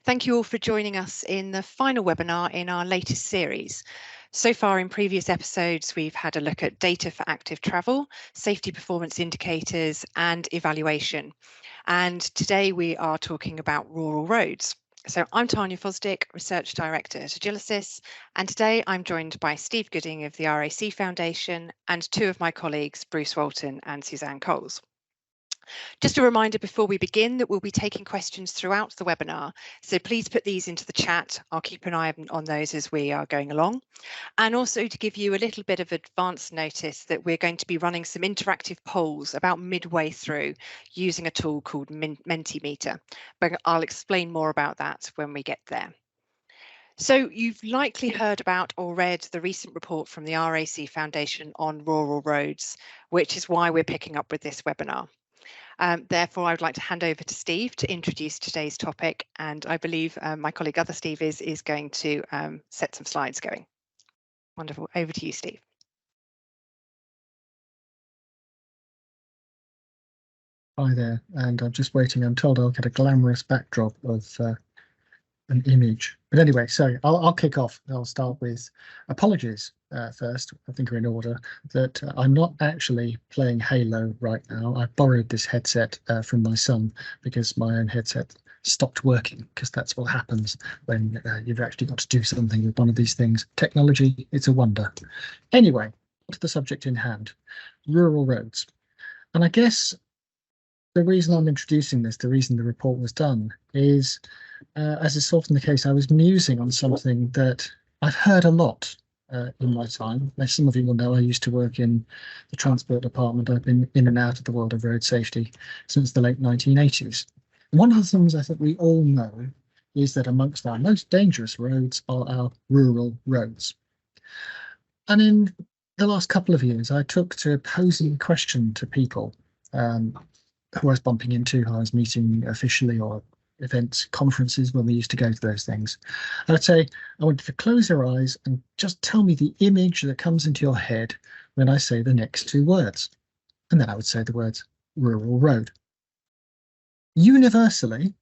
Thank you all for joining us in the final webinar in our latest series. So far in previous episodes, we've had a look at data for active travel, safety performance indicators and evaluation. And today we are talking about rural roads. So I'm Tanya Fosdick, Research Director at Agilysys, and today I'm joined by Steve Gooding of the RAC Foundation and two of my colleagues, Bruce Walton and Suzanne Coles. Just a reminder before we begin that we'll be taking questions throughout the webinar, so please put these into the chat. I'll keep an eye on those as we are going along. And also to give you a little bit of advance notice that we're going to be running some interactive polls about midway through using a tool called Mentimeter, but I'll explain more about that when we get there. So you've likely heard about or read the recent report from the RAC Foundation on rural roads, which is why we're picking up with this webinar. Therefore, I would like to hand over to Steve to introduce today's topic, and I believe my colleague other Steve is going to set some slides going. Wonderful. Over to you, Steve. Hi there, and I'm just waiting. I'm told I'll get a glamorous backdrop of an image. But anyway, so I'll kick off. I'll start with apologies first. I think are in order that I'm not actually playing Halo right now. I borrowed this headset from my son because my own headset stopped working, because that's what happens when you've actually got to do something with one of these things. Technology, it's a wonder. Anyway, to the subject in hand, rural roads. And I guess the reason I'm introducing this, the reason the report was done, is, as is often the case, I was musing on something that I've heard a lot in my time. As some of you will know, I used to work in the transport department. I've been in and out of the world of road safety since the late 1980s. One of the things I think we all know is that amongst our most dangerous roads are our rural roads. And in the last couple of years, I took to posing a question to people who I was bumping into, who I was meeting officially, or events, conferences when we used to go to those things. And I'd say, I want you to close your eyes and just tell me the image that comes into your head when I say the next two words. And then I would say the words rural road. Universally,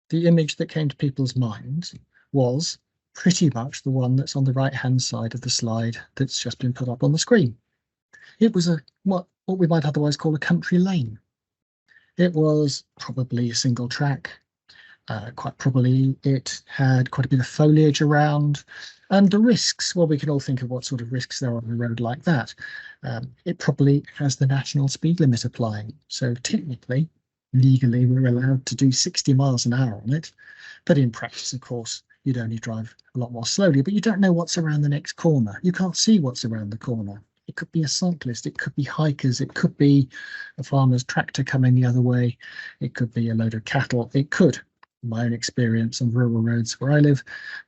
the image that came to people's minds was pretty much the one that's on the right-hand side of the slide that's just been put up on the screen. It was what we might otherwise call a country lane. It was probably a single track. Quite probably it had quite a bit of foliage around, and the risks, well, we can all think of what sort of risks there are on a road like that. It probably has the national speed limit applying, so technically, legally, we're allowed to do 60 miles an hour on it, but in practice, of course, you'd only drive a lot more slowly, but you don't know what's around the next corner. You can't see what's around the corner. It could be a cyclist, it could be hikers, it could be a farmer's tractor coming the other way, it could be a load of cattle, it could, in my own experience on rural roads where I live,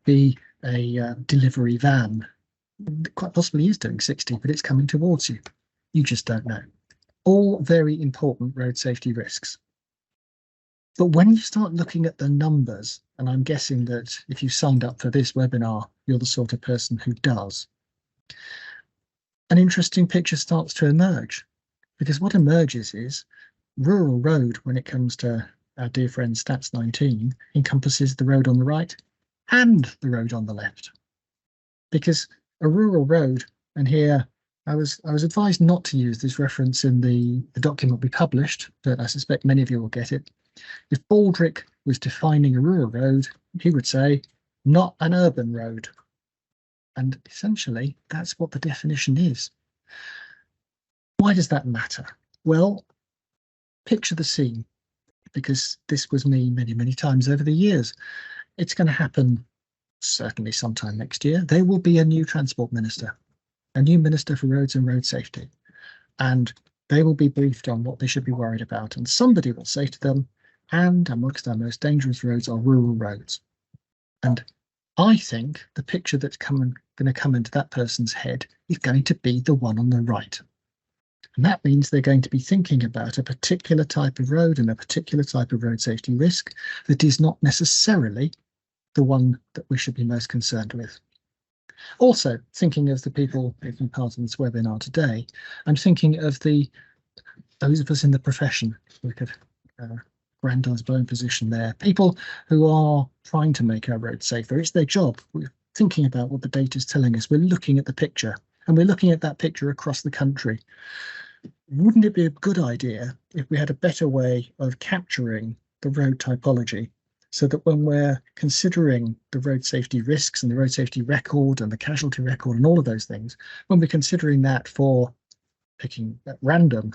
be a delivery van. It quite possibly is doing 60, but it's coming towards you. You just don't know. All very important road safety risks. But when you start looking at the numbers, and I'm guessing that if you signed up for this webinar, you're the sort of person who does, an interesting picture starts to emerge, because what emerges is rural road, when it comes to our dear friend Stats 19, encompasses the road on the right and the road on the left. Because a rural road, and here I was advised not to use this reference in the document we published, but I suspect many of you will get it. If Baldrick was defining a rural road, he would say, not an urban road. And essentially, that's what the definition is. Why does that matter? Well, picture the scene, because this was me many, many times over the years. It's going to happen certainly sometime next year. There will be a new transport minister, a new minister for roads and road safety, and they will be briefed on what they should be worried about. And somebody will say to them, and amongst our most dangerous roads are rural roads. And I think the picture that's going to come into that person's head is going to be the one on the right. And that means they're going to be thinking about a particular type of road and a particular type of road safety risk that is not necessarily the one that we should be most concerned with. Also, thinking of the people taking part in this webinar today, I'm thinking of those of us in the profession. We could aggrandise my own position there. People who are trying to make our roads safer, it's their job. We're thinking about what the data is telling us. We're looking at the picture, and we're looking at that picture across the country. Wouldn't it be a good idea if we had a better way of capturing the road typology so that when we're considering the road safety risks and the road safety record and the casualty record and all of those things, when we're considering that for picking at random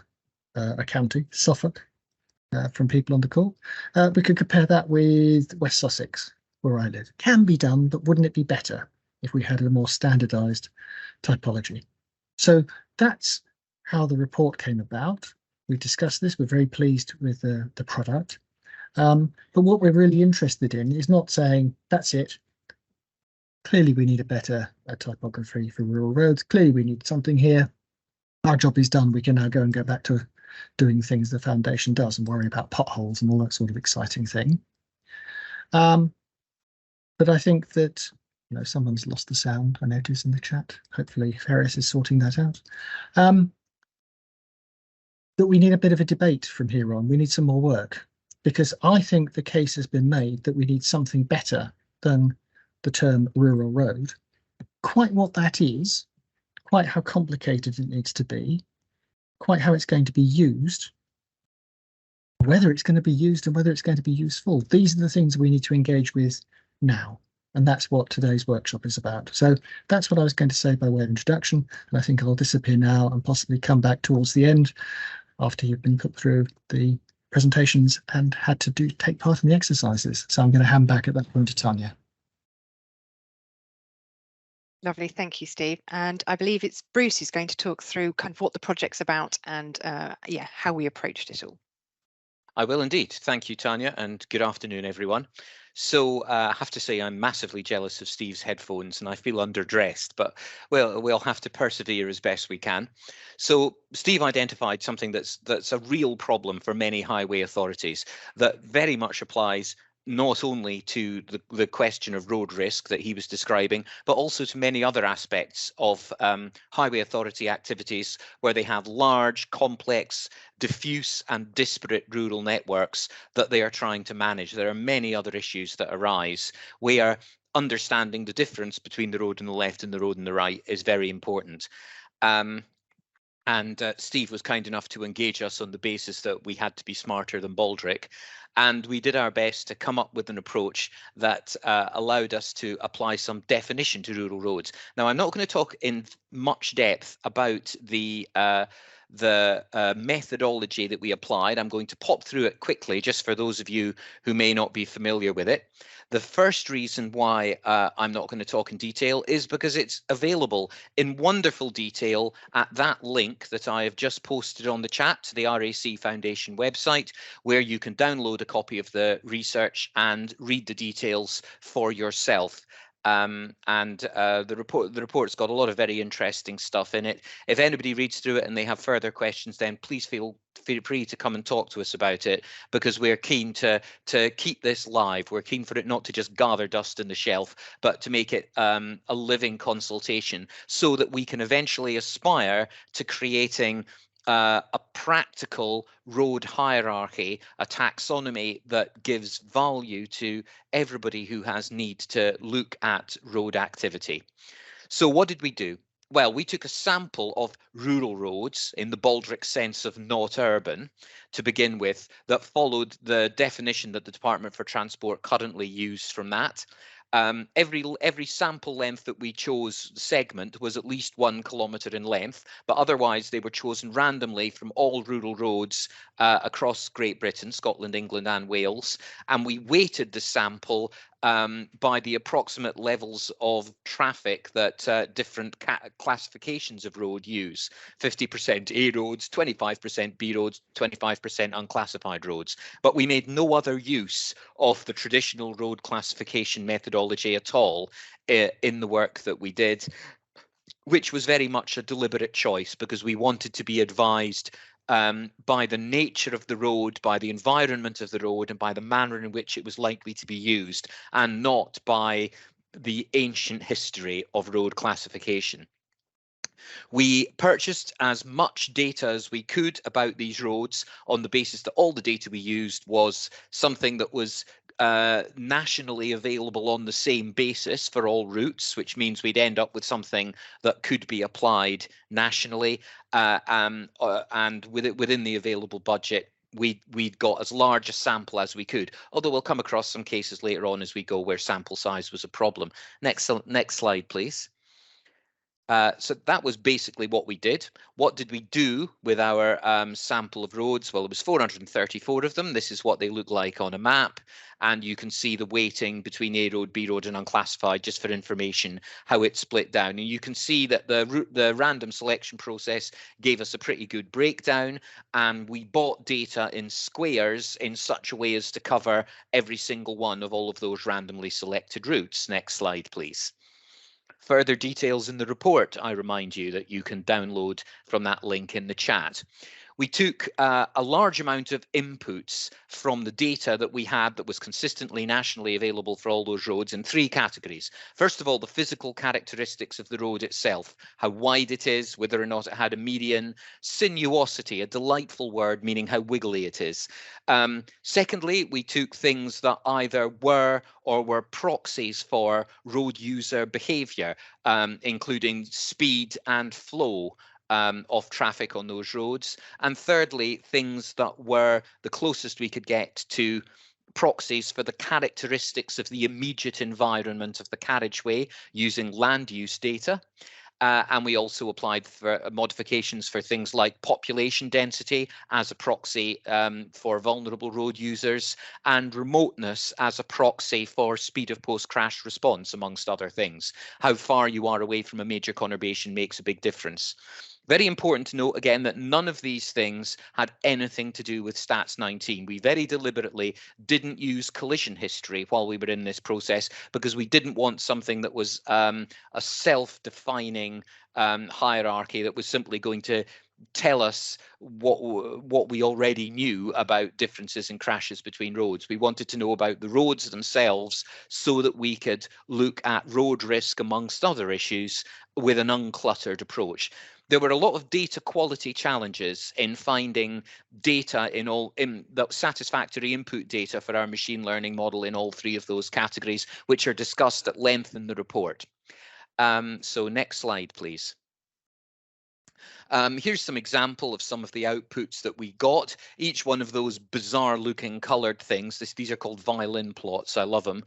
a county, Suffolk, from people on the call, we could compare that with West Sussex, where I live. Can be done, but wouldn't it be better if we had a more standardized typology? So that's how the report came about. We discussed this. We're very pleased with the product. But what we're really interested in is not saying, that's it. Clearly, we need a better typography for rural roads. Clearly, we need something here. Our job is done. We can now go back to doing things the foundation does and worry about potholes and all that sort of exciting thing. But I think that, someone's lost the sound, I notice in the chat. Hopefully Ferris is sorting that out. That we need a bit of a debate from here on. We need some more work, because I think the case has been made that we need something better than the term rural road. Quite what that is, quite how complicated it needs to be, quite how it's going to be used, whether it's going to be used and whether it's going to be useful. These are the things we need to engage with now. And that's what today's workshop is about. So that's what I was going to say by way of introduction. And I think I'll disappear now and possibly come back towards the end after you've been put through the presentations and had to take part in the exercises. So I'm going to hand back at that point to Tanya. Lovely, thank you, Steve. And I believe it's Bruce who's going to talk through kind of what the project's about and how we approached it all. I will indeed. Thank you, Tanya, and good afternoon, everyone. So I have to say I'm massively jealous of Steve's headphones and I feel underdressed, but we'll have to persevere as best we can. So Steve identified something that's a real problem for many highway authorities that very much applies not only to the question of road risk that he was describing, but also to many other aspects of highway authority activities where they have large, complex, diffuse and disparate rural networks that they are trying to manage. There are many other issues that arise where understanding the difference between the road on the left and the road on the right is very important. Steve was kind enough to engage us on the basis that we had to be smarter than Baldrick. And we did our best to come up with an approach that allowed us to apply some definition to rural roads. Now, I'm not going to talk in much depth about the methodology that we applied. I'm going to pop through it quickly, just for those of you who may not be familiar with it. The first reason why I'm not going to talk in detail is because it's available in wonderful detail at that link that I have just posted on the chat to the RAC Foundation website, where you can download a copy of the research and read the details for yourself. The report's got a lot of very interesting stuff in it. If anybody reads through it and they have further questions, then please feel free to come and talk to us about it, because we're keen to keep this live. We're keen for it not to just gather dust in the shelf, but to make it a living consultation so that we can eventually aspire to creating a practical road hierarchy, a taxonomy that gives value to everybody who has need to look at road activity. So what did we do? Well, we took a sample of rural roads in the Baldrick sense of not urban to begin with, that followed the definition that the Department for Transport currently use from that. Every sample length that we chose segment was at least 1 kilometre in length, but otherwise they were chosen randomly from all rural roads across Great Britain, Scotland, England and Wales, and we weighted the sample by the approximate levels of traffic that different classifications of road use. 50% A roads, 25% B roads, 25% unclassified roads. But we made no other use of the traditional road classification methodology at all in the work that we did, which was very much a deliberate choice, because we wanted to be advised by the nature of the road, by the environment of the road, and by the manner in which it was likely to be used, and not by the ancient history of road classification. We purchased as much data as we could about these roads on the basis that all the data we used was something that was nationally available on the same basis for all routes, which means we'd end up with something that could be applied nationally, and within the available budget, we'd got as large a sample as we could, although we'll come across some cases later on as we go where sample size was a problem. Next slide, please. So that was basically what we did. What did we do with our sample of roads? Well, it was 434 of them. This is what they look like on a map. And you can see the weighting between A road, B road and unclassified, just for information, how it's split down. And you can see that the random selection process gave us a pretty good breakdown. And we bought data in squares in such a way as to cover every single one of all of those randomly selected routes. Next slide, please. Further details in the report, I remind you, that you can download from that link in the chat. We took a large amount of inputs from the data that we had that was consistently nationally available for all those roads in three categories. First of all, the physical characteristics of the road itself, how wide it is, whether or not it had a median, sinuosity, a delightful word meaning how wiggly it is. Secondly, we took things that either were or were proxies for road user behavior, including speed and flow of traffic on those roads. And thirdly, things that were the closest we could get to proxies for the characteristics of the immediate environment of the carriageway using land use data. And we also applied for modifications for things like population density as a proxy for vulnerable road users, and remoteness as a proxy for speed of post-crash response, amongst other things. How far you are away from a major conurbation makes a big difference. Very important to note again that none of these things had anything to do with Stats 19. We very deliberately didn't use collision history while we were in this process because we didn't want something that was a self-defining hierarchy that was simply going to tell us what we already knew about differences in crashes between roads. We wanted to know about the roads themselves so that we could look at road risk amongst other issues with an uncluttered approach. There were a lot of data quality challenges in finding data in the satisfactory input data for our machine learning model in all three of those categories, which are discussed at length in the report. So next slide, please. Here's some example of some of the outputs that we got. Each one of those bizarre looking colored things, these are called violin plots, I love them,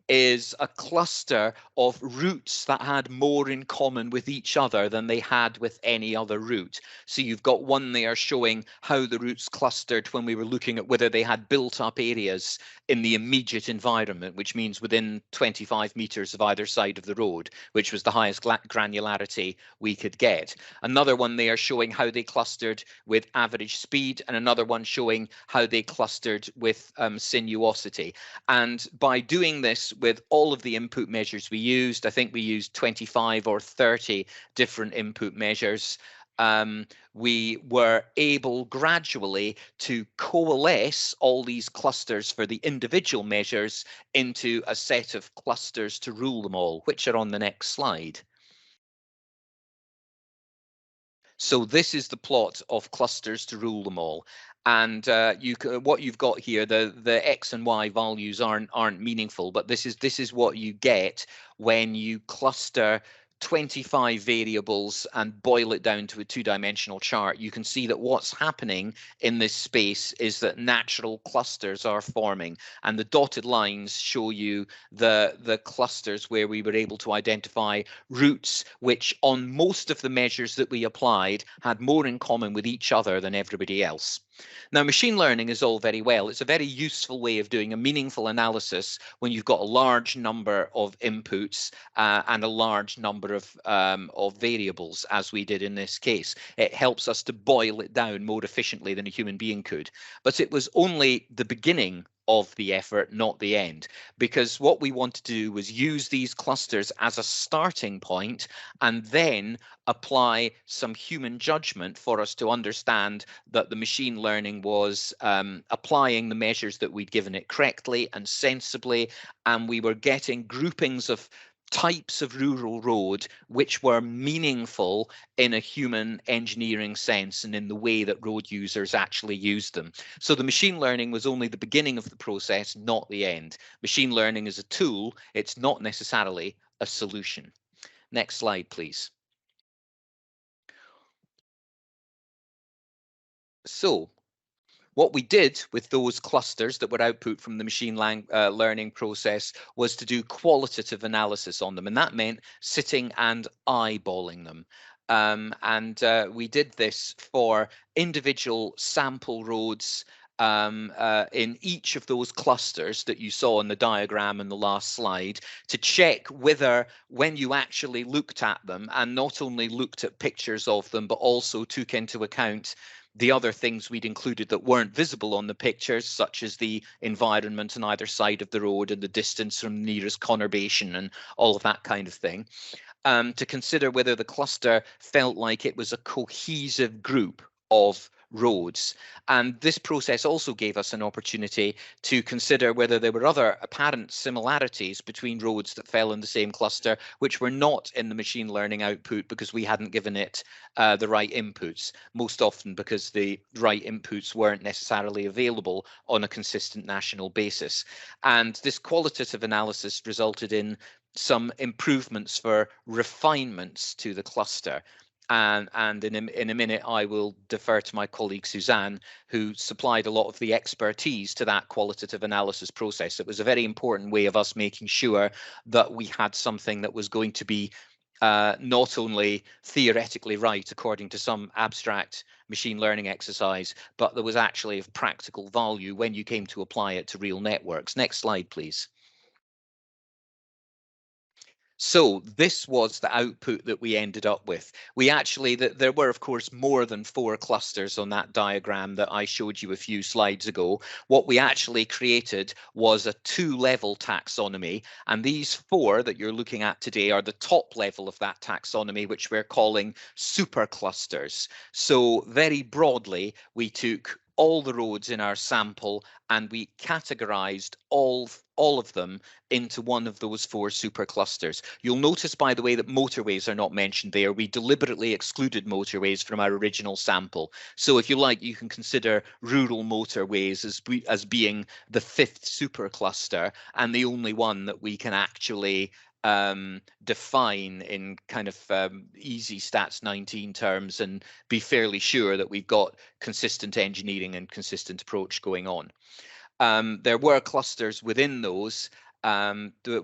is a cluster of routes that had more in common with each other than they had with any other route. So you've got one there showing how the routes clustered when we were looking at whether they had built up areas in the immediate environment, which means within 25 meters of either side of the road, which was the highest granularity we could get. Another one there showing how they clustered with average speed, and another one showing how they clustered with sinuosity. And by doing this with all of the input measures we used, I think we used 25 or 30 different input measures, we were able gradually to coalesce all these clusters for the individual measures into a set of clusters to rule them all, which are on the next slide. So this is the plot of clusters to rule them all. And what you've got here, the X and Y values aren't meaningful, but this is what you get when you cluster 25 variables and boil it down to a two-dimensional chart. You can see that what's happening in this space is that natural clusters are forming, and the dotted lines show you the clusters where we were able to identify routes which on most of the measures that we applied had more in common with each other than everybody else. Now, machine learning is all very well. It's a very useful way of doing a meaningful analysis when you've got a large number of inputs and a large number of variables, as we did in this case. It helps us to boil it down more efficiently than a human being could. But it was only the beginning of the effort, not the end, because what we wanted to do was use these clusters as a starting point and then apply some human judgment for us to understand that the machine learning was applying the measures that we'd given it correctly and sensibly, and we were getting groupings of types of rural road which were meaningful in a human engineering sense and in the way that road users actually used them. So the machine learning was only the beginning of the process, not the end. Machine learning is a tool, it's not necessarily a solution. Next slide, please. So what we did with those clusters that were output from the machine learning process was to do qualitative analysis on them, and that meant sitting and eyeballing them. We did this for individual sample roads in each of those clusters that you saw in the diagram in the last slide, to check whether, when you actually looked at them and not only looked at pictures of them, but also took into account the other things we'd included that weren't visible on the pictures, such as the environment on either side of the road and the distance from the nearest conurbation and all of that kind of thing, to consider whether the cluster felt like it was a cohesive group of roads. And this process also gave us an opportunity to consider whether there were other apparent similarities between roads that fell in the same cluster, which were not in the machine learning output because we hadn't given it the right inputs, most often because the right inputs weren't necessarily available on a consistent national basis. And this qualitative analysis resulted in some improvements for refinements to the cluster. And in a minute, I will defer to my colleague Suzanne, who supplied a lot of the expertise to that qualitative analysis process. It was a very important way of us making sure that we had something that was going to be not only theoretically right according to some abstract machine learning exercise, but that was actually of practical value when you came to apply it to real networks. Next slide, please. So this was the output that we ended up with. We actually, there were of course more than 4 clusters on that diagram that I showed you a few slides ago. What we actually created was a 2-level taxonomy, and these 4 that you're looking at today are the top level of that taxonomy, which we're calling superclusters. So very broadly, we took all the roads in our sample and we categorized all of them into one of those 4 superclusters. You'll notice, by the way, that motorways are not mentioned there. We deliberately excluded motorways from our original sample. So if you like, you can consider rural motorways as being the 5th supercluster and the only one that we can actually define in kind of easy stats 19 terms and be fairly sure that we've got consistent engineering and consistent approach going on. There were clusters within those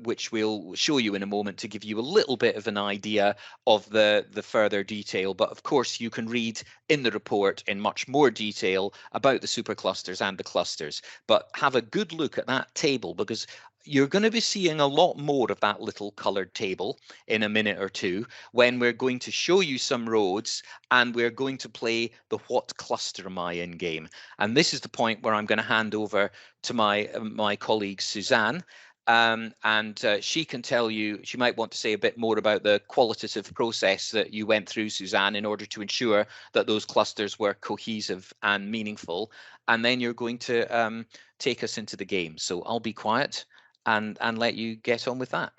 which we'll show you in a moment to give you a little bit of an idea of the further detail. But of course, you can read in the report in much more detail about the superclusters and the clusters. But have a good look at that table, because you're going to be seeing a lot more of that little coloured table in a minute or two when we're going to show you some roads and we're going to play the what cluster am I in game. And this is the point where I'm going to hand over to my colleague Suzanne. She can tell you, she might want to say a bit more about the qualitative process that you went through, Suzanne, in order to ensure that those clusters were cohesive and meaningful. And then you're going to take us into the game. So I'll be quiet and let you get on with that.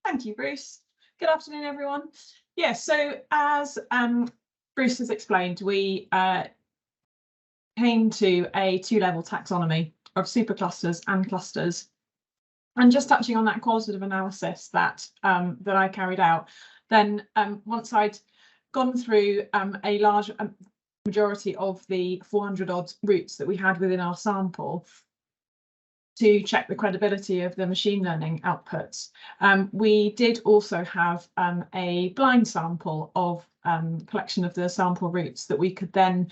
Thank you, Bruce. Good afternoon, everyone. Yes, so as Bruce has explained, we came to a 2-level taxonomy of superclusters and clusters. And just touching on that qualitative analysis that I carried out, then once I'd gone through a large majority of the 400 odd routes that we had within our sample to check the credibility of the machine learning outputs, we did also have a blind sample of collection of the sample routes that we could then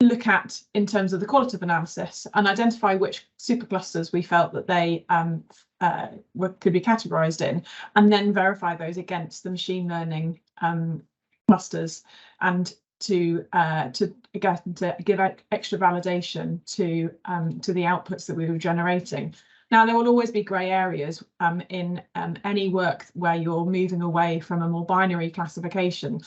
look at in terms of the qualitative analysis and identify which superclusters we felt that they could be categorized in, and then verify those against the machine learning clusters, and to give extra validation to the outputs that we were generating. Now, there will always be grey areas in any work where you're moving away from a more binary classification.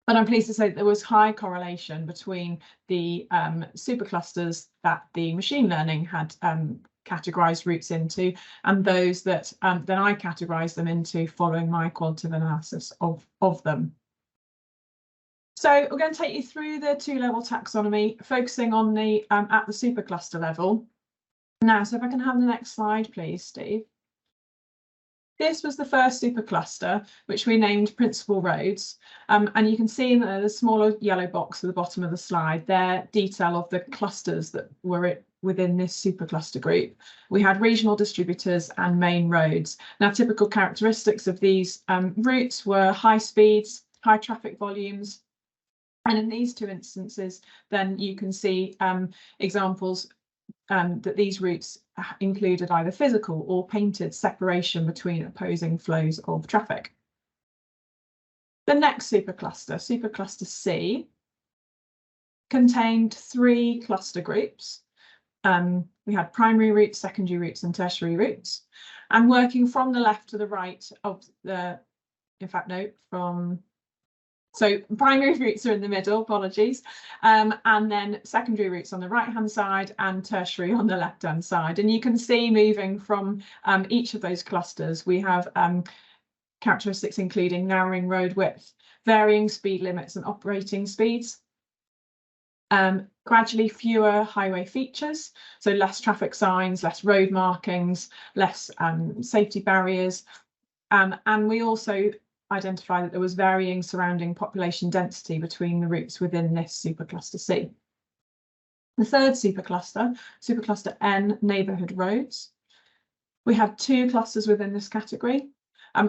But I'm pleased to say that there was high correlation between the superclusters that the machine learning had categorised routes into, and those that then I categorise them into following my qualitative analysis of them. So we're going to take you through the two-level taxonomy, focusing on the at the supercluster level. Now, so if I can have the next slide, please, Steve. This was the first supercluster, which we named Principal Roads. And you can see in the smaller yellow box at the bottom of the slide, there detail of the clusters that were within this supercluster group. We had regional distributors and main roads. Now, typical characteristics of these routes were high speeds, high traffic volumes. And in these two instances, then you can see examples that these routes included either physical or painted separation between opposing flows of traffic. The next supercluster, supercluster C, contained three cluster groups. We had primary routes, secondary routes, and tertiary routes. And working from the left to the right of the, in fact, no, so primary routes are in the middle, apologies, and then secondary routes on the right-hand side and tertiary on the left-hand side. And you can see moving from each of those clusters, we have characteristics including narrowing road width, varying speed limits and operating speeds, gradually fewer highway features, so less traffic signs, less road markings, less safety barriers, and we also identify that there was varying surrounding population density between the routes within this supercluster C. The third supercluster, supercluster N, neighbourhood roads. We had two clusters within this category.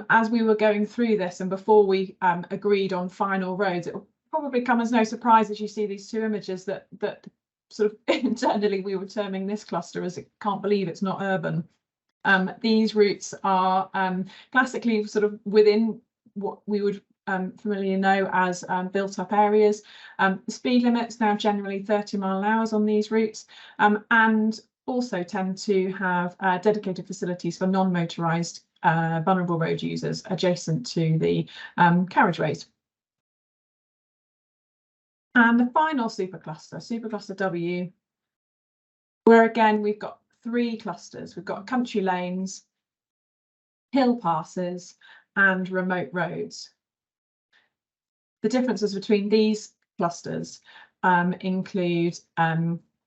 As we were going through this and before we agreed on final roads, it will probably come as no surprise as you see these two images that sort of internally we were terming this cluster as it can't believe it's not urban. These routes are classically sort of within what we would familiarly know as built-up areas. Speed limits now generally 30 mph on these routes, and also tend to have dedicated facilities for non-motorised vulnerable road users adjacent to the carriageways. And the final supercluster, supercluster W, where again we've got three clusters. We've got country lanes, hill passes, and remote roads. The differences between these clusters include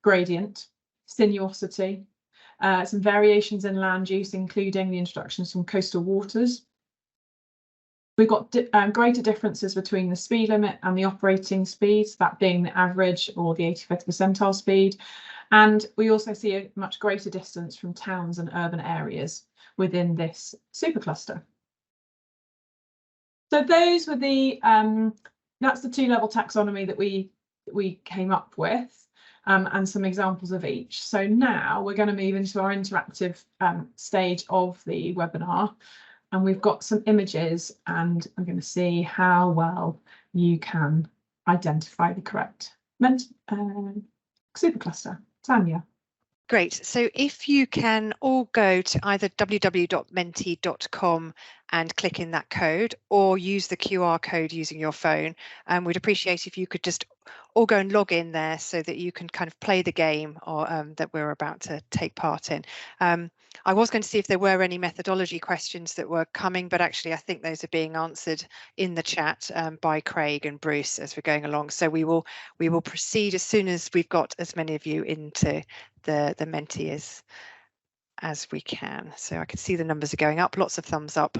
gradient, sinuosity, some variations in land use, including the introduction of some coastal waters. We've got greater differences between the speed limit and the operating speeds, that being the average or the 85th percentile speed. And we also see a much greater distance from towns and urban areas within this supercluster. So those were the that's the two-level taxonomy that we came up with, and some examples of each. So now we're going to move into our interactive stage of the webinar, and we've got some images, and I'm going to see how well you can identify the correct supercluster. Tanya. Great. So if you can all go to either www.menti.com and click in that code, or use the QR code using your phone, we'd appreciate if you could just all go and log in there so that you can kind of play the game or that we're about to take part in. I was going to see if there were any methodology questions that were coming, but actually I think those are being answered in the chat by Craig and Bruce as we're going along. So we will proceed as soon as we've got as many of you into the Menti as we can. So I can see the numbers are going up, lots of thumbs up.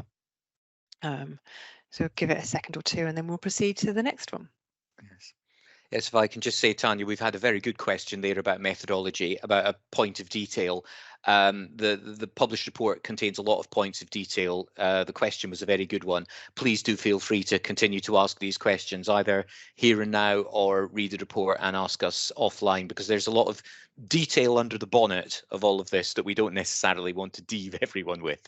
So give it a second or two and then we'll proceed to the next one. Yes. Yes, if I can just say, Tanya, we've had a very good question there about methodology, about a point of detail. The published report contains a lot of points of detail. The question was a very good one. Please do feel free to continue to ask these questions either here and now or read the report and ask us offline, because there's a lot of detail under the bonnet of all of this that we don't necessarily want to deave everyone with.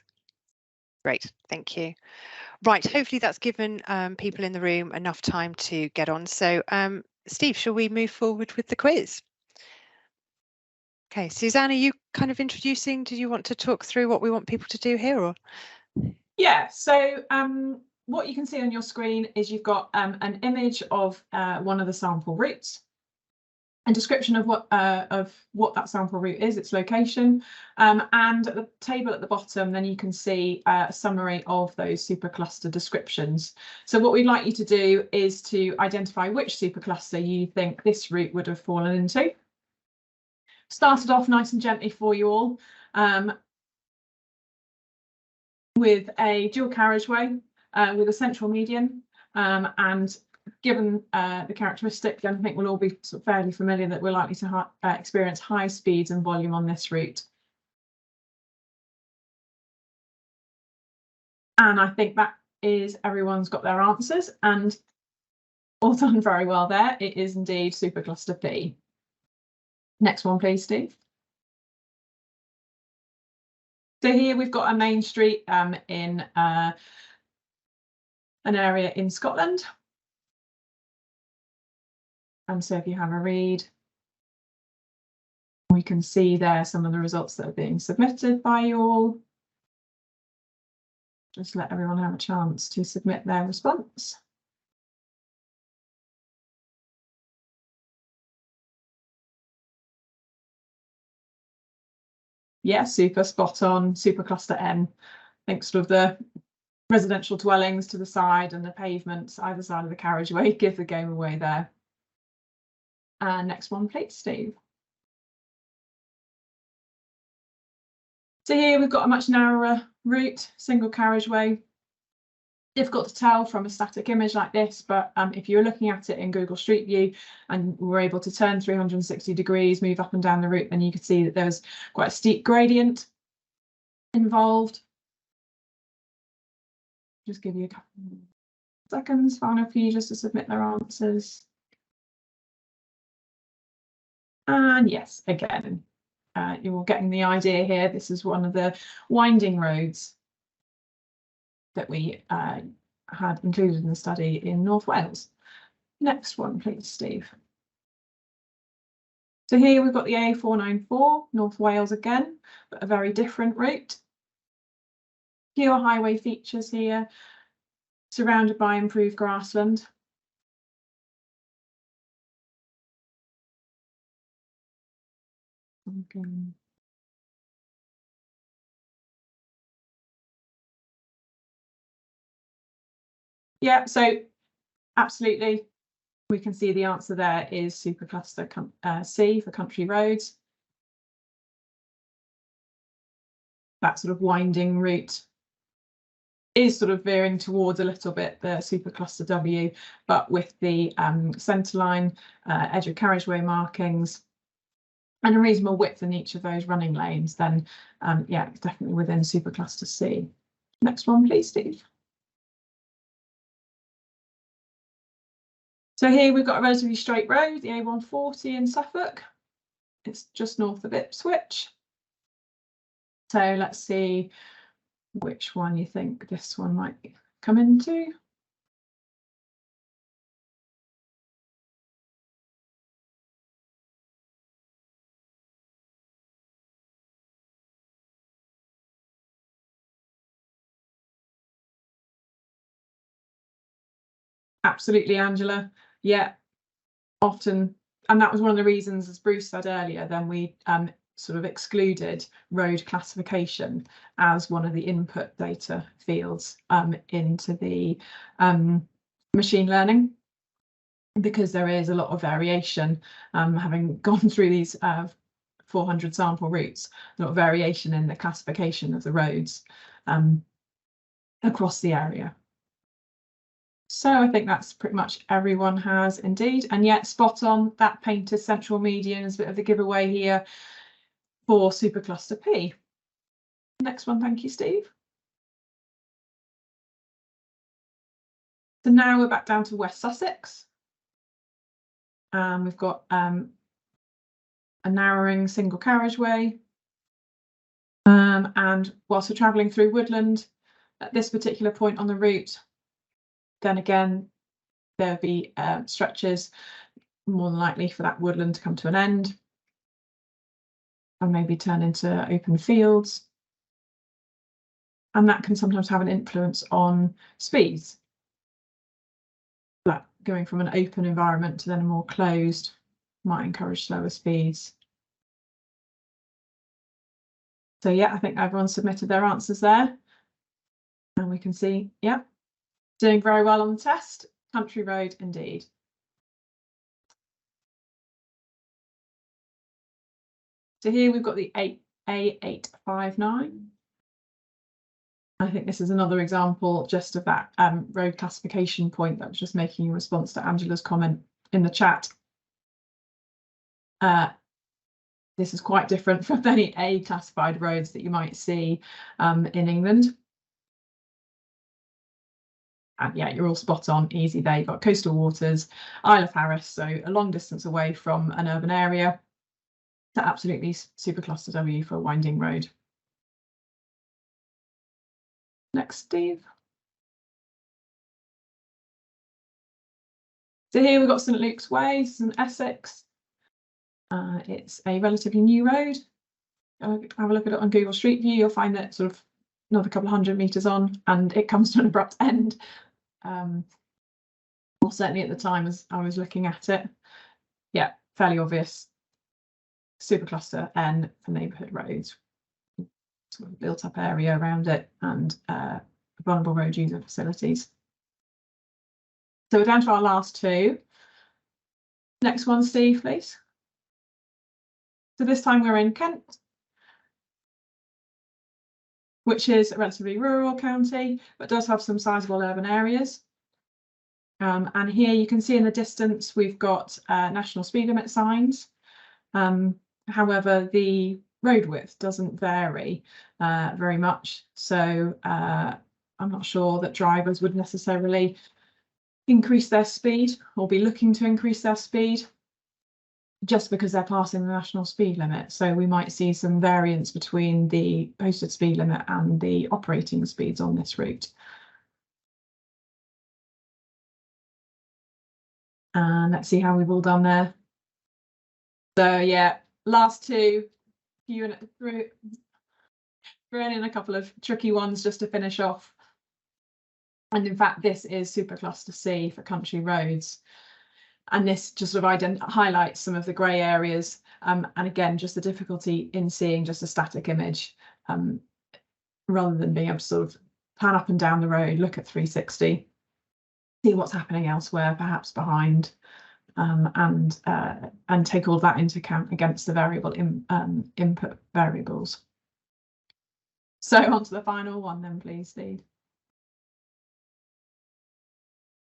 Great, thank you. Right, hopefully that's given people in the room enough time to get on. So Steve, shall we move forward with the quiz? Okay, Suzanne, are you kind of introducing? Did you want to talk through what we want people to do here, or? Yeah, so what you can see on your screen is you've got an image of one of the sample routes. a description of what that sample route is, its location, and at the table at the bottom, then you can see a summary of those supercluster descriptions. So what we'd like you to do is to identify which supercluster you think this route would have fallen into. Started off nice and gently for you all with a dual carriageway with a central median, and given the characteristics, I think we'll all be sort of fairly familiar that we're likely to experience high speeds and volume on this route. And I think that is everyone's got their answers, and all done very well there. It is indeed supercluster P. Next one, please, Steve. So here we've got a main street in an area in Scotland. And so if you have a read, we can see there some of the results that are being submitted by you all. Just let everyone have a chance to submit their response. Yeah, super spot on, supercluster N. I think sort of the residential dwellings to the side and the pavements either side of the carriageway give the game away there. Next one, please, Steve. So here we've got a much narrower route, single carriageway. Difficult to tell from a static image like this, but if you're looking at it in Google Street View and we're able to turn 360 degrees, move up and down the route, then you could see that there's quite a steep gradient involved. Just give you a couple of seconds, final for you just to submit their answers. And yes, again, you're getting the idea here. This is one of the winding roads that we had included in the study in North Wales. Next one, please, Steve. So here we've got the A494, North Wales again, but a very different route. Fewer highway features here, surrounded by improved grassland. Okay. Yeah, so absolutely, we can see the answer there is supercluster C for country roads. That sort of winding route is sort of veering towards a little bit the supercluster W, but with the centerline, edge of carriageway markings, and a reasonable width in each of those running lanes, then yeah, it's definitely within supercluster C. Next one, please, Steve. So here we've got a relatively straight road, the A140 in Suffolk. It's just north of Ipswich. So let's see which one you think this one might come into. Absolutely, Angela. Yeah, often, and that was one of the reasons, as Bruce said earlier, then we sort of excluded road classification as one of the input data fields into the machine learning, because there is a lot of variation, having gone through these 400 sample routes, a lot of variation in the classification of the roads across the area. So I think that's pretty much everyone has indeed, and yet spot on, that painted central median is a bit of the giveaway here for supercluster P. Next one, thank you, Steve. So now we're back down to West Sussex. We've got a narrowing single carriageway, and whilst we're travelling through woodland at this particular point on the route, then again there'll be stretches more than likely for that woodland to come to an end and maybe turn into open fields, and that can sometimes have an influence on speeds, like going from an open environment to then a more closed might encourage slower speeds. So yeah, I think everyone submitted their answers there. And we can see, yeah, doing very well on the test. Country road indeed. So here we've got the A859. I think this is another example just of that road classification point that was just making in response to Angela's comment in the chat. This is quite different from many A classified roads that you might see in England. And yeah, you're all spot on, easy there. You've got coastal waters, Isle of Harris, so a long distance away from an urban area. To absolutely supercluster W for a winding road. Next, Steve. So here we've got St Luke's Way, this is in Essex. It's a relatively new road. Have a look at it on Google Street View, you'll find that sort of another couple of 100 metres on, and it comes to an abrupt end. Well, certainly at the time as I was looking at it. Yeah, fairly obvious. Supercluster N for neighbourhood roads. Sort of built up area around it and vulnerable road user facilities. So we're down to our last two. Next one, Steve, please. So this time we're in Kent, which is a relatively rural county, but does have some sizable urban areas. And here you can see in the distance we've got national speed limit signs. However, the road width doesn't vary very much. So I'm not sure that drivers would necessarily increase their speed or be looking to increase their speed just because they're passing the national speed limit. So we might see some variance between the posted speed limit and the operating speeds on this route. And let's see how we've all done there. So yeah, last two, threw in a couple of tricky ones just to finish off. And in fact, this is supercluster C for country roads. And this just sort of highlights some of the grey areas. And again, just the difficulty in seeing just a static image rather than being able to sort of pan up and down the road, look at 360, see what's happening elsewhere, perhaps behind, and take all that into account against the variable input variables. So on to the final one then, please, Steve.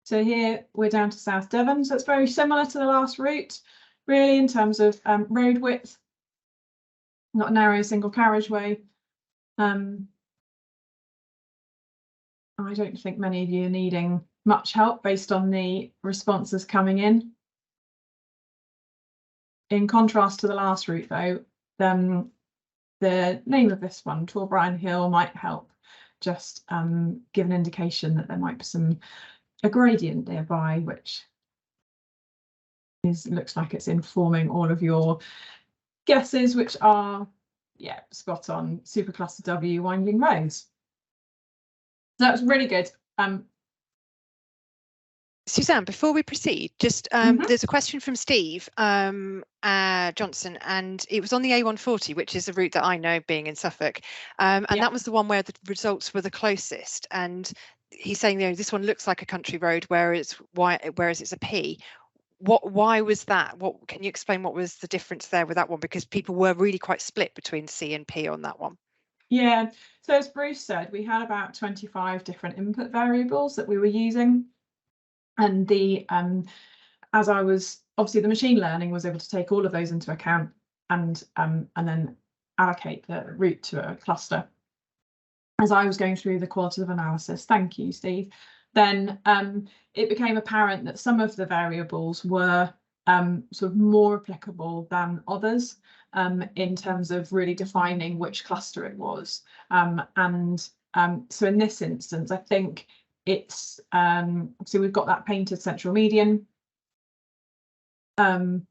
So here we're down to South Devon, so it's very similar to the last route, really, in terms of road width, not a narrow single carriageway. I don't think many of you are needing much help based on the responses coming in. In contrast to the last route, though, the name of this one, Torbrine Hill, might help just give an indication that there might be a gradient nearby, which looks like it's informing all of your guesses, which are, yeah, spot on, supercluster W winding roads. So that's really good. Suzanne, before we proceed, just there's a question from Steve Johnson, and it was on the A140, which is a route that I know, being in Suffolk, and that was the one where the results were the closest. And he's saying, you know, this one looks like a country road, whereas it's a P. Why was that? What can you explain? What was the difference there with that one? Because people were really quite split between C and P on that one. Yeah. So as Bruce said, we had about 25 different input variables that we were using. And the as I was, obviously the machine learning was able to take all of those into account and then allocate the route to a cluster. As I was going through the qualitative analysis, thank you, Steve, then it became apparent that some of the variables were sort of more applicable than others in terms of really defining which cluster it was. So in this instance, I think it's so we've got that painted central median, and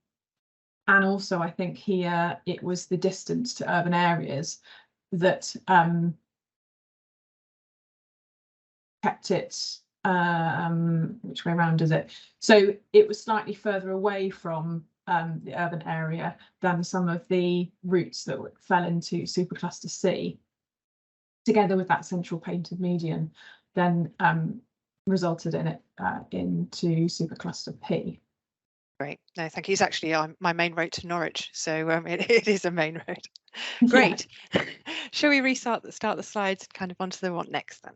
also I think here it was the distance to urban areas that kept it, which way around is it? So it was slightly further away from the urban area than some of the routes that fell into supercluster C, together with that central painted median, then resulted in it into supercluster P. Great. No, thank you. It's actually my main road to Norwich, so it is a main road. Great. Yeah. Shall we start the slides and kind of onto the what next then?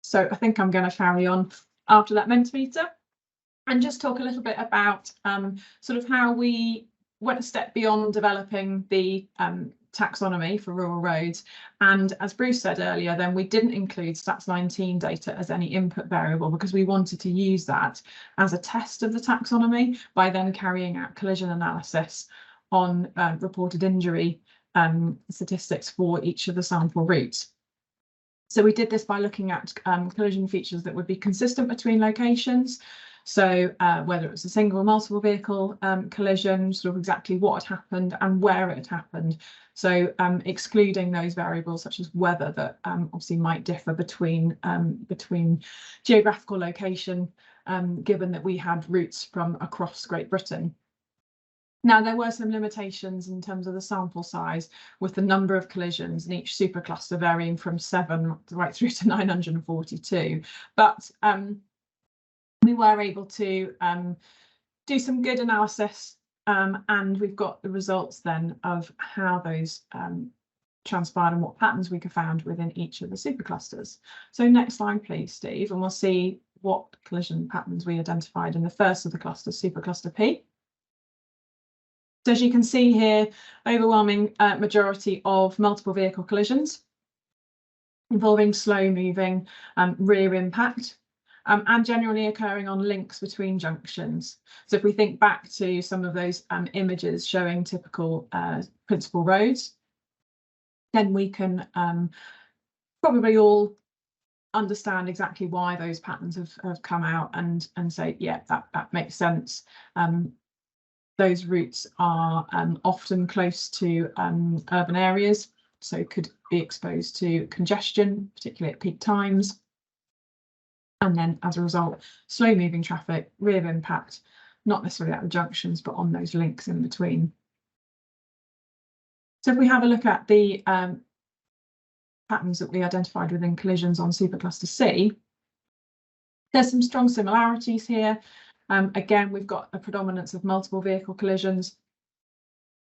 So I think I'm going to carry on after that Mentimeter and just talk a little bit about sort of how we went a step beyond developing the taxonomy for rural roads. And as Bruce said earlier, then we didn't include Stats 19 data as any input variable because we wanted to use that as a test of the taxonomy by then carrying out collision analysis on reported injury statistics for each of the sample routes. So we did this by looking at collision features that would be consistent between locations. So whether it was a single or multiple vehicle collision, sort of exactly what had happened and where it had happened. So excluding those variables such as weather that obviously might differ between geographical location, given that we had routes from across Great Britain. Now, there were some limitations in terms of the sample size, with the number of collisions in each supercluster varying from 7 right through to 942. But we were able to do some good analysis, and we've got the results then of how those transpired and what patterns we could find within each of the superclusters. So next slide, please, Steve, and we'll see what collision patterns we identified in the first of the clusters, supercluster P. So as you can see here, overwhelming majority of multiple vehicle collisions involving slow moving rear impact and generally occurring on links between junctions. So if we think back to some of those images showing typical principal roads, then we can probably all understand exactly why those patterns have come out and say, yeah, that makes sense. Those routes are often close to urban areas, so could be exposed to congestion, particularly at peak times. And then as a result, slow moving traffic, rear impact, not necessarily at the junctions, but on those links in between. So if we have a look at the patterns that we identified within collisions on supercluster C, there's some strong similarities here. Again, we've got a predominance of multiple vehicle collisions,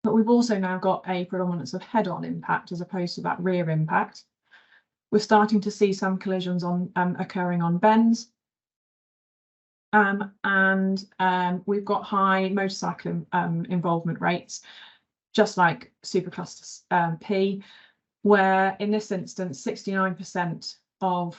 but we've also now got a predominance of head-on impact as opposed to that rear impact. We're starting to see some collisions on occurring on bends, and we've got high motorcycle involvement rates, just like supercluster P, where in this instance 69% of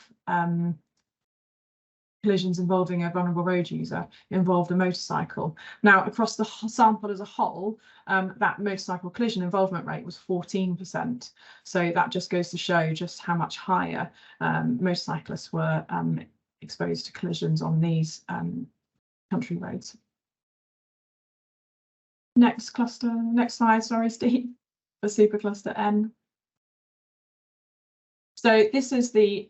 collisions involving a vulnerable road user involved a motorcycle. Now, across the sample as a whole, that motorcycle collision involvement rate was 14%. So that just goes to show just how much higher motorcyclists were exposed to collisions on these country roads. Next slide, sorry, Steve, for supercluster N. So this is the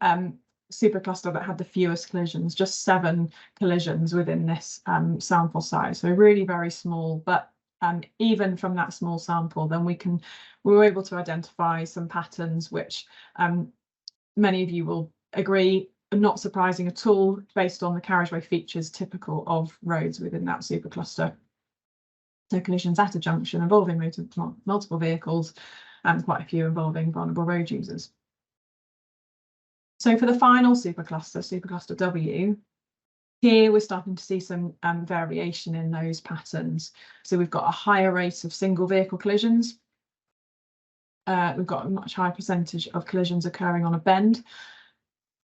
supercluster that had the fewest collisions, just 7 collisions within this sample size. So really very small, but even from that small sample, then we were able to identify some patterns which many of you will agree are not surprising at all based on the carriageway features typical of roads within that supercluster. So collisions at a junction involving multiple vehicles and quite a few involving vulnerable road users. So for the final supercluster, supercluster W, here we're starting to see some variation in those patterns. So we've got a higher rate of single vehicle collisions. We've got a much higher percentage of collisions occurring on a bend.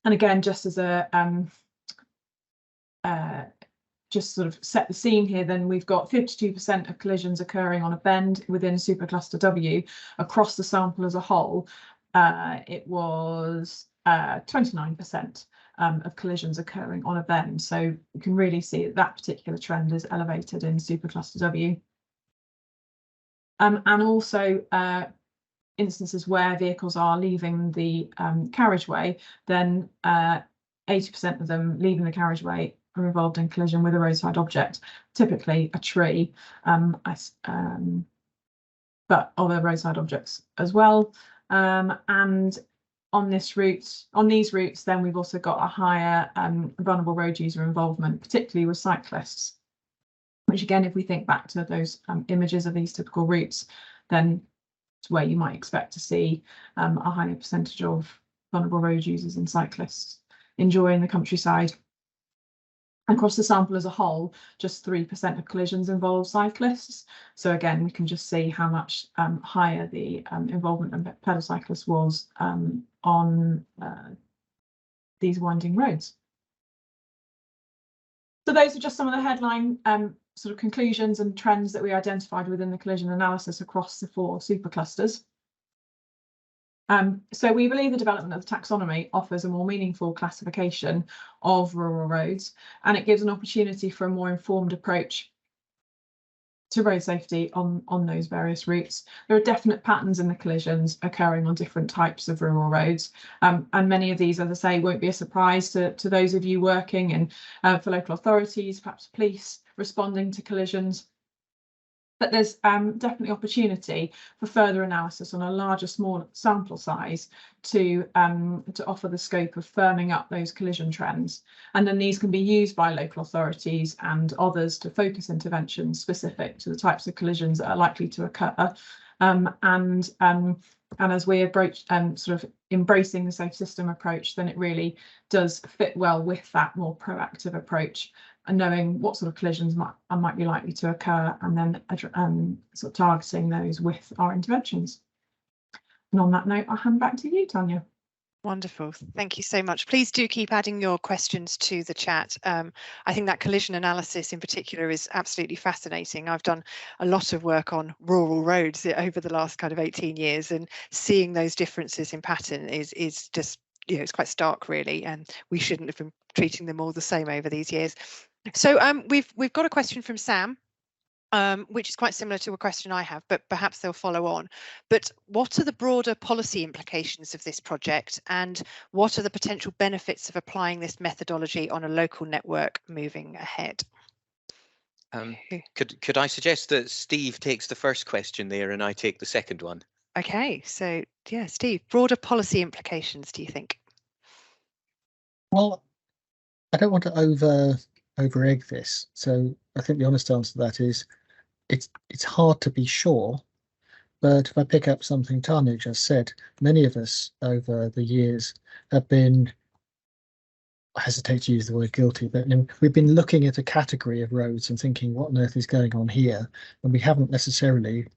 And again, just as a just sort of set the scene here, then we've got 52% of collisions occurring on a bend within supercluster W. Across the sample as a whole, it was 29%. of collisions occurring on a bend. So you can really see that that particular trend is elevated in supercluster W. And also instances where vehicles are leaving the carriageway, then 80% of them leaving the carriageway are involved in collision with a roadside object, typically a tree, but other roadside objects as well. And on these routes, then we've also got a higher vulnerable road user involvement, particularly with cyclists, which again, if we think back to those images of these typical routes, then it's where you might expect to see a higher percentage of vulnerable road users and cyclists enjoying the countryside. Across the sample as a whole, just 3% of collisions involve cyclists. So again, we can just see how much higher the involvement of pedal cyclists was on these winding roads. So those are just some of the headline sort of conclusions and trends that we identified within the collision analysis across the 4 superclusters. So we believe the development of the taxonomy offers a more meaningful classification of rural roads, and it gives an opportunity for a more informed approach to road safety on those various routes. There are definite patterns in the collisions occurring on different types of rural roads, and many of these, as I say, won't be a surprise to those of you working in for local authorities, perhaps police responding to collisions. But there's definitely opportunity for further analysis on a larger, small sample size to offer the scope of firming up those collision trends. And then these can be used by local authorities and others to focus interventions specific to the types of collisions that are likely to occur. And as we approach sort of embracing the safe system approach, then it really does fit well with that more proactive approach, and knowing what sort of collisions might be likely to occur, and then sort of targeting those with our interventions. And on that note, I'll hand back to you, Tanya. Wonderful. Thank you so much. Please do keep adding your questions to the chat. I think that collision analysis in particular is absolutely fascinating. I've done a lot of work on rural roads over the last kind of 18 years, and seeing those differences in pattern is just, you know, it's quite stark really, and we shouldn't have been treating them all the same over these years. So we've got a question from Sam, which is quite similar to a question I have, but perhaps they'll follow on. But what are the broader policy implications of this project, and what are the potential benefits of applying this methodology on a local network moving ahead? Could I suggest that Steve takes the first question there and I take the second one? Okay, so yeah, Steve, broader policy implications, do you think? Well, I don't want to over-egg this, so I think the honest answer to that is it's hard to be sure. But if I pick up something Tanya just said, many of us over the years have been, I hesitate to use the word guilty, but we've been looking at a category of roads and thinking, what on earth is going on here? And we haven't necessarily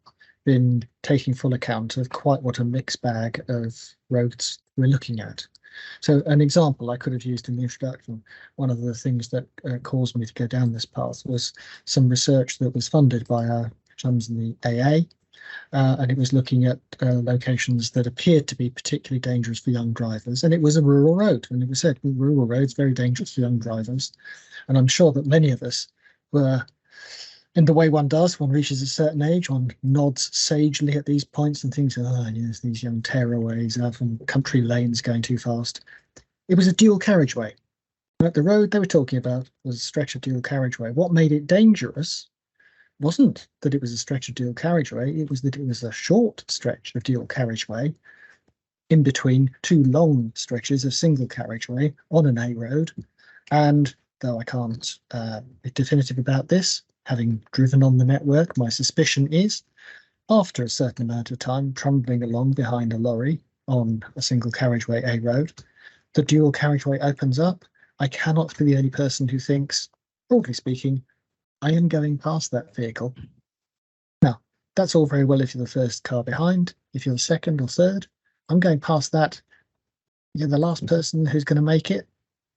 been taking full account of quite what a mixed bag of roads we're looking at. So an example I could have used in the introduction, one of the things that caused me to go down this path was some research that was funded by our chums in the AA, and it was looking at locations that appeared to be particularly dangerous for young drivers, and it was a rural road, and it was said rural roads very dangerous for young drivers. And I'm sure that many of us were, in the way one does, one reaches a certain age, one nods sagely at these points and thinks, oh, yes, these young tearaways out from country lanes going too fast. It was a dual carriageway. But the road they were talking about was a stretch of dual carriageway. What made it dangerous wasn't that it was a stretch of dual carriageway, it was that it was a short stretch of dual carriageway in between 2 long stretches of single carriageway on an A road. And though I can't be definitive about this, having driven on the network, my suspicion is, after a certain amount of time trundling along behind a lorry on a single carriageway A road, the dual carriageway opens up. I cannot be the only person who thinks, broadly speaking, I am going past that vehicle. Now, that's all very well if you're the first car behind. If you're the second or third, I'm going past that. You're the last person who's going to make it.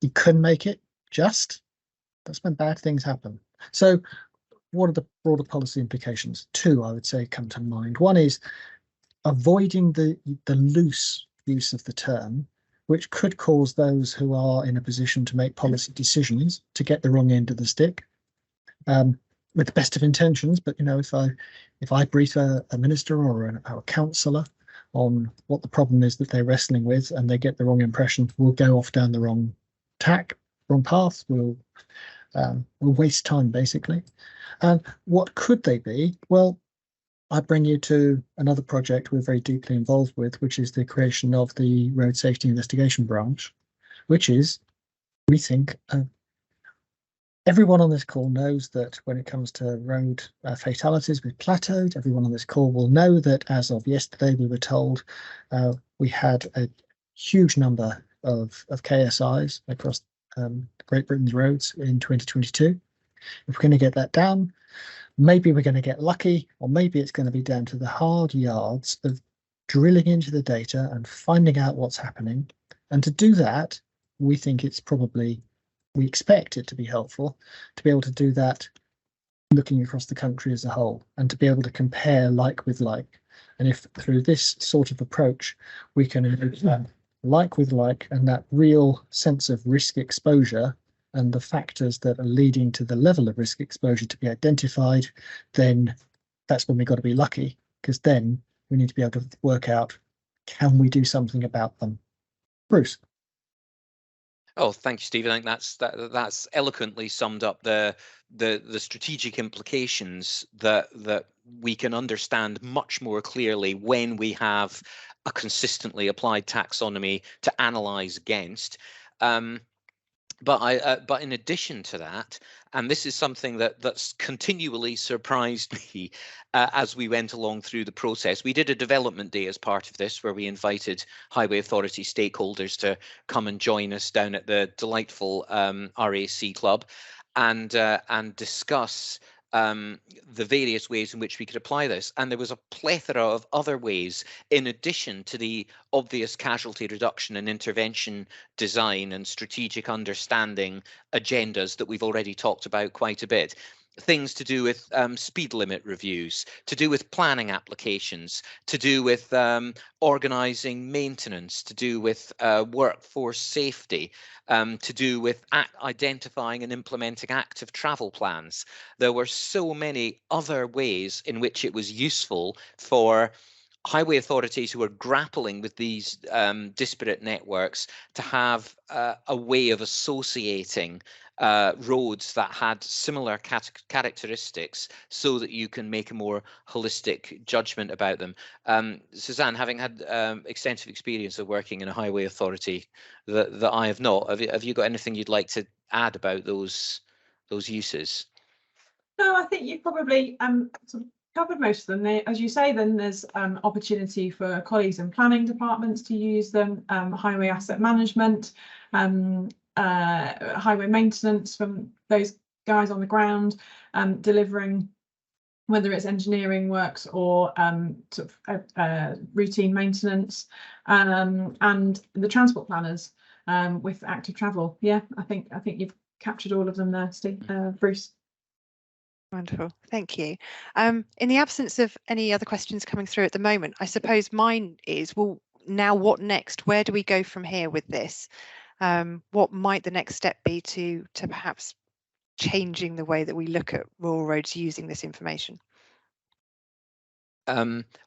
You couldn't make it. That's when bad things happen. So what are the broader policy implications? 2, I would say, come to mind. One is avoiding the loose use of the term, which could cause those who are in a position to make policy decisions to get the wrong end of the stick, with the best of intentions. But if I brief a minister or a councillor on what the problem is that they're wrestling with, and they get the wrong impression, we'll go off down the wrong tack, wrong path. We'll waste time, basically. And what could they be? Well, I bring you to another project we're very deeply involved with, which is the creation of the Road Safety Investigation Branch, which is, we think, everyone on this call knows that when it comes to road fatalities, we've plateaued. Everyone on this call will know that as of yesterday, we were told we had a huge number of KSIs across Great Britain's roads in 2022. If we're going to get that down, maybe we're going to get lucky, or maybe it's going to be down to the hard yards of drilling into the data and finding out what's happening. And to do that, we think it's probably, we expect it to be helpful to be able to do that looking across the country as a whole, and to be able to compare like with like. And if through this sort of approach, we can like with like, and that real sense of risk exposure and the factors that are leading to the level of risk exposure to be identified, then that's when we've got to be lucky, because then we need to be able to work out, can we do something about them? Bruce. Oh, thank you, Steve. I think that's eloquently summed up the strategic implications that we can understand much more clearly when we have a consistently applied taxonomy to analyze against. But in addition to that, and this is something that's continually surprised me as we went along through the process, we did a development day as part of this, where we invited Highway Authority stakeholders to come and join us down at the delightful RAC Club and discuss the various ways in which we could apply this. And there was a plethora of other ways, in addition to the obvious casualty reduction and intervention design and strategic understanding agendas that we've already talked about quite a bit. Things to do with speed limit reviews, to do with planning applications, to do with organising maintenance, to do with workforce safety, to do with identifying and implementing active travel plans. There were so many other ways in which it was useful for highway authorities who are grappling with these disparate networks to have a way of associating roads that had similar characteristics, so that you can make a more holistic judgment about them. Suzanne, having had extensive experience of working in a highway authority that I have not, have you got anything you'd like to add about those uses? No, I think you probably sort of covered most of them. As you say, then there's opportunity for colleagues in planning departments to use them, highway asset management, highway maintenance from those guys on the ground, delivering, whether it's engineering works or sort of routine maintenance, and the transport planners with active travel. Yeah, I think you've captured all of them there, Steve, Bruce. Wonderful, thank you. In the absence of any other questions coming through at the moment, I suppose mine is, well, now what next? Where do we go from here with this? What might the next step be to perhaps changing the way that we look at rural roads using this information?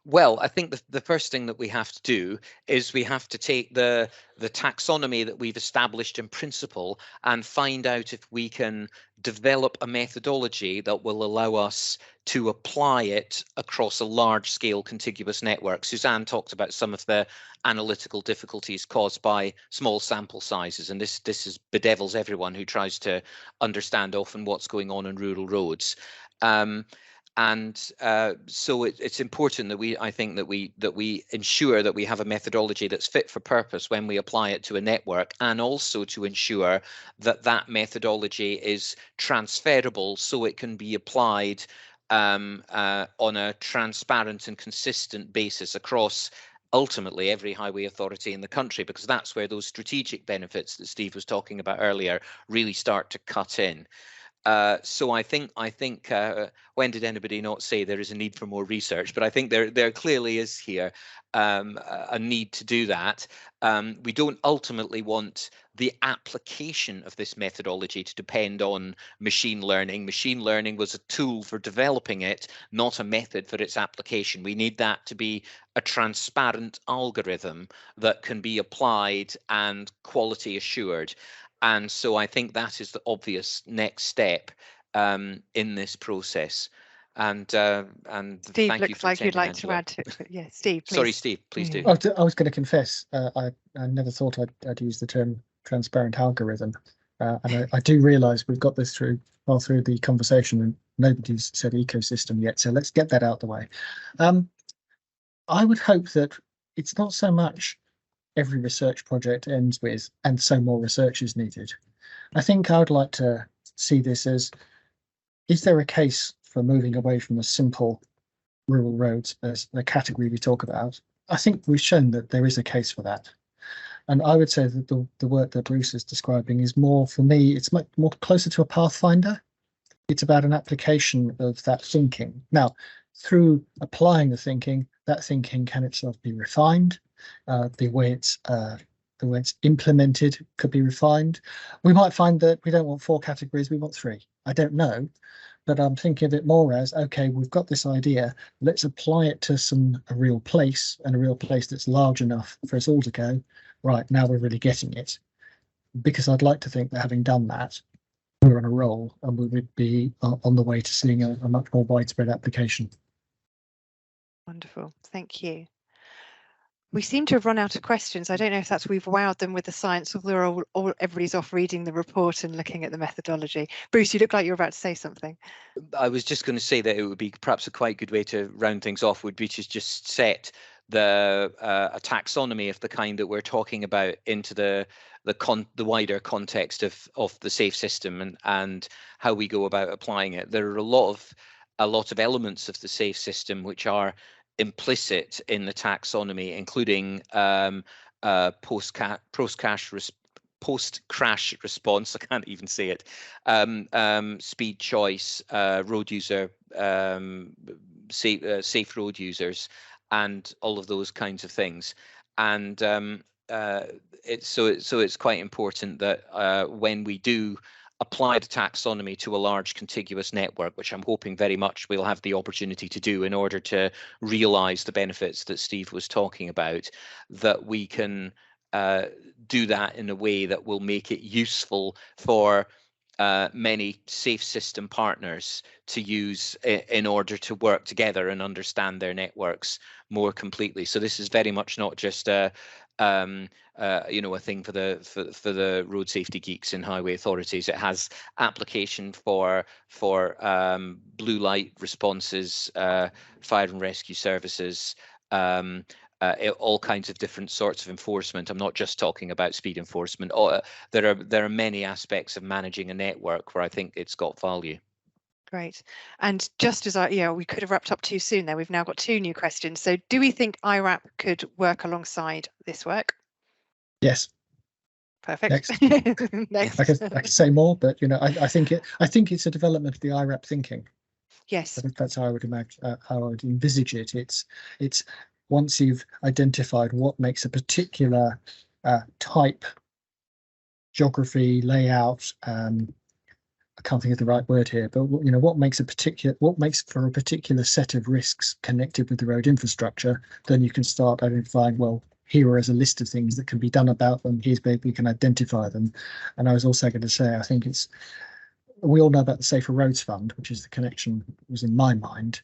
Well, I think the first thing that we have to do is we have to take the taxonomy that we've established in principle and find out if we can develop a methodology that will allow us to apply it across a large scale contiguous network. Suzanne talked about some of the analytical difficulties caused by small sample sizes, and this bedevils everyone who tries to understand often what's going on rural roads. So it's important that I think that we ensure that we have a methodology that's fit for purpose when we apply it to a network, and also to ensure that that methodology is transferable so it can be applied on a transparent and consistent basis across ultimately every highway authority in the country, because that's where those strategic benefits that Steve was talking about earlier really start to cut in. So I think when did anybody not say there is a need for more research? But I think there clearly is here a need to do that. We don't ultimately want the application of this methodology to depend on machine learning. Machine learning was a tool for developing it, not a method for its application. We need that to be a transparent algorithm that can be applied and quality assured. And so I think that is the obvious next step in this process. And Steve, thank you looks for like you'd attending, like to Angela. add to it. Yeah, Steve, please. Sorry, Steve, please do. I was going to confess, I never thought I'd use the term transparent algorithm. And I do realise we've got this through the conversation and nobody's said ecosystem yet. So let's get that out the way. I would hope that it's not so much every research project ends with, and so more research is needed. I think I would like to see this as, is there a case for moving away from the simple rural roads as the category we talk about? I think we've shown that there is a case for that. And I would say that the work that Bruce is describing is more, for me, it's much more closer to a pathfinder. It's about an application of that thinking. Now, through applying the thinking, that thinking can itself be refined. The way it's implemented could be refined. We might find that we don't want 4 categories, we want 3. I don't know, but I'm thinking of it more as, okay, we've got this idea, let's apply it to a real place, and a real place that's large enough for us all to go, right, now we're really getting it. Because I'd like to think that having done that, we're on a roll and we would be on the way to seeing a much more widespread application. Wonderful, thank you. We seem to have run out of questions. I don't know if that's we've wowed them with the science, or they're all everybody's off reading the report and looking at the methodology. Bruce, you look like you're about to say something. I was just going to say that it would be perhaps a quite good way to round things off would be to just set a taxonomy of the kind that we're talking about into the wider context of the SAFE system and how we go about applying it. There are a lot of elements of the SAFE system which are implicit in the taxonomy, including post-crash response. I can't even say it. Speed choice, road user, safe road users, and all of those kinds of things. And it's quite important that when we do apply the taxonomy to a large contiguous network, which I'm hoping very much we'll have the opportunity to do in order to realise the benefits that Steve was talking about, that we can do that in a way that will make it useful for many safe system partners to use in order to work together and understand their networks more completely. So this is very much not just a thing for the road safety geeks in highway authorities. It has application for blue light responses, fire and rescue services, all kinds of different sorts of enforcement. I'm not just talking about speed enforcement. There are many aspects of managing a network where I think it's got value. Great. And just as we could have wrapped up too soon there, we've now got 2 new questions. So do we think IRAP could work alongside this work? Yes. Perfect. Next. I could say more, but I think it's a development of the IRAP thinking. Yes. That's how I would imagine, how I would envisage it. It's once you've identified what makes a particular type, geography, layout, I can't think of the right word here, but what makes for a particular set of risks connected with the road infrastructure, then you can start identifying, well, here is a list of things that can be done about them. Here's where we can identify them. And I was also going to say, I think we all know about the Safer Roads Fund, which is the connection was in my mind.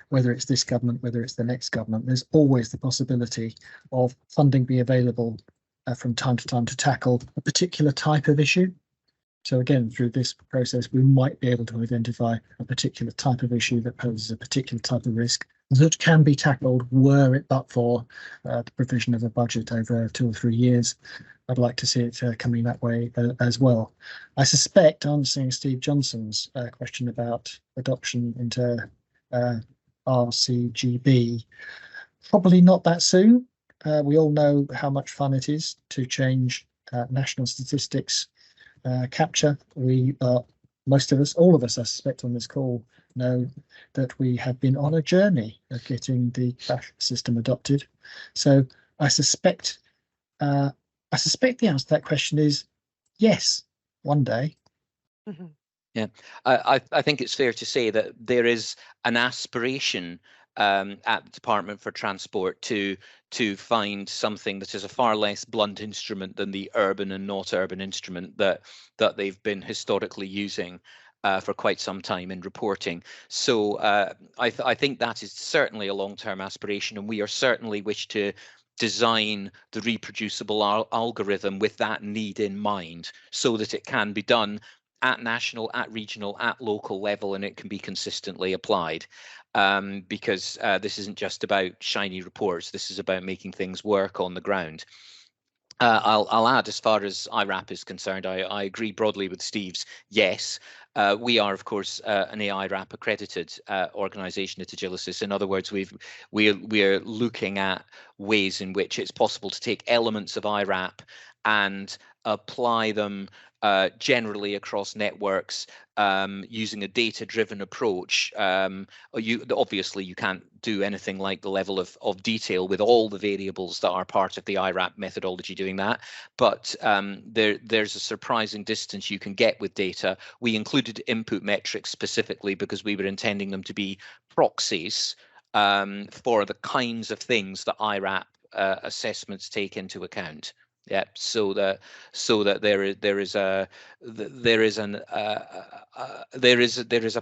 Whether it's this government, whether it's the next government, there's always the possibility of funding be available from time to time to tackle a particular type of issue. So again, through this process, we might be able to identify a particular type of issue that poses a particular type of risk that can be tackled were it but for the provision of a budget over 2 or 3 years. I'd like to see it coming that way as well. I suspect, answering Steve Johnson's question about adoption into RCGB, probably not that soon. We all know how much fun it is to change national statistics capture. We are most of us, all of us, I suspect, on this call know that we have been on a journey of getting the BAF system adopted. So I suspect the answer to that question is yes, one day. Mhm. Yeah, I think it's fair to say that there is an aspiration at the Department for Transport to find something that is a far less blunt instrument than the urban and not urban instrument that they've been historically using for quite some time in reporting. So I think that is certainly a long-term aspiration, and we are certainly wish to design the reproducible algorithm with that need in mind, so that it can be done at national, at regional, at local level, and it can be consistently applied. Because this isn't just about shiny reports. This is about making things work on the ground. I'll add, as far as IRAP is concerned, I agree broadly with Steve's. Yes, we are, of course, an AIRAP accredited organisation at Agilysys. In other words, we're looking at ways in which it's possible to take elements of IRAP and apply them generally across networks using a data-driven approach. Obviously you can't do anything like the level of detail with all the variables that are part of the IRAP methodology doing that, but there's a surprising distance you can get with data. We included input metrics specifically because we were intending them to be proxies for the kinds of things that IRAP assessments take into account. Yeah, so that there is a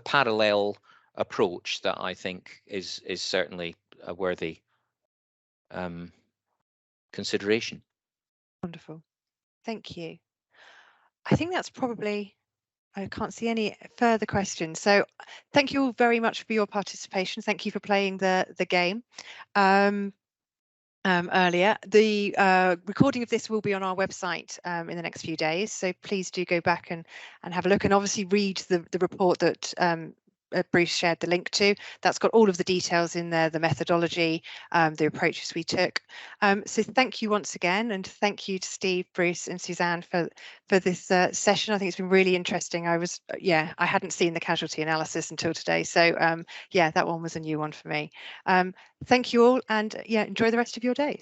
parallel approach that I think is certainly a worthy consideration. Wonderful. Thank you. I think that's probably, I can't see any further questions. So thank you all very much for your participation. Thank you for playing the game. Earlier. The recording of this will be on our website in the next few days, so please do go back and have a look, and obviously read the report that Bruce shared the link to. That's got all of the details in there, the methodology, the approaches we took. So thank you once again, and thank you to Steve, Bruce and Suzanne for this session. I think it's been really interesting. I hadn't seen the casualty analysis until today, so yeah, that one was a new one for me. Thank you all, and yeah, enjoy the rest of your days.